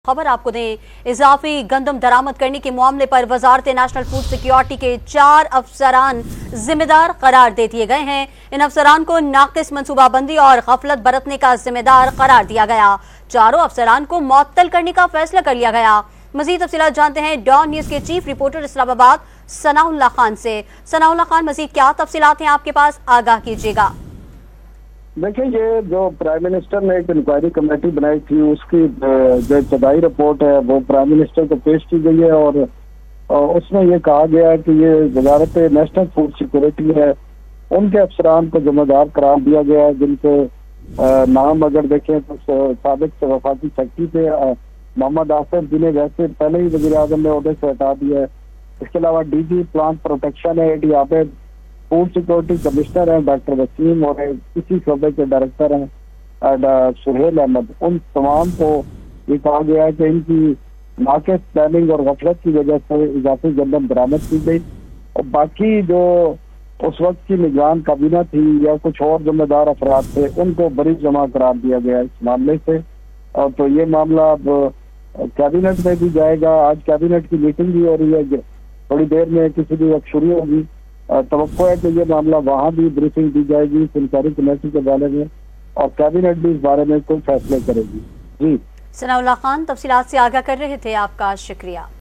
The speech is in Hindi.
खबर आपको दें, इजाफी गंदम दरामद करने के मामले पर वजारत नेशनल फूड सिक्योरिटी के 4 अफसरान जिम्मेदार करार दे दिए गए हैं। इन अफसरान को नाकिस मनसूबाबंदी और गफलत बरतने का जिम्मेदार करार दिया गया। चारों अफसरान को मुअत्तल करने का फैसला कर लिया गया। मजीद तफसीलात जानते हैं डॉन न्यूज के चीफ रिपोर्टर इस्लामाबाद सनाउल्लाह खान से। सनाउल्लाह खान, मजीद क्या तफसीलात हैं आपके पास, आगाह कीजिएगा। देखिए, ये जो प्राइम मिनिस्टर ने एक इंक्वायरी कमेटी बनाई थी, उसकी जो इब्तदाई रिपोर्ट है वो प्राइम मिनिस्टर को पेश की गई है और उसमें ये कहा गया है कि ये वजारत नेशनल फूड सिक्योरिटी है, उनके अफसरान को जिम्मेदार करार दिया गया है, जिनके नाम अगर देखें तो साबिक वफाकी सेक्रेटरी थे मोहम्मद आसिफ, जिन्हें वैसे पहले ही वज़ीर आज़म ने ओहदे से हटा दिया है। इसके अलावा डीजी प्लांट प्रोटेक्शन है AD Abid, food security commissioner हैं डॉक्टर वसीम और इसी शोबे के डायरेक्टर हैं सुहेल अहमद। उन तमाम को ये कहा गया है कि इनकी नाकिस प्लानिंग और गफलत की वजह से इजाफी गंदम बरामद की गई और बाकी जो उस वक्त की निगरान काबीना थी या कुछ और जिम्मेदार अफराद थे, उनको बरी जमा करार दिया गया इस मामले से। और तो ये मामला अब कैबिनेट में भी जाएगा। आज कैबिनेट की मीटिंग भी हो रही है, थोड़ी देर में किसी भी वक्त शुरू होगी। तवक्को है कि ये मामला वहाँ भी ब्रीफिंग दी जाएगी इस इंक्वायरी कमेटी के बारे में और कैबिनेट भी इस बारे में कोई फैसले करेगी। जी, सनाउल्लाह खान तफसीलात से आगाह कर रहे थे, आपका शुक्रिया।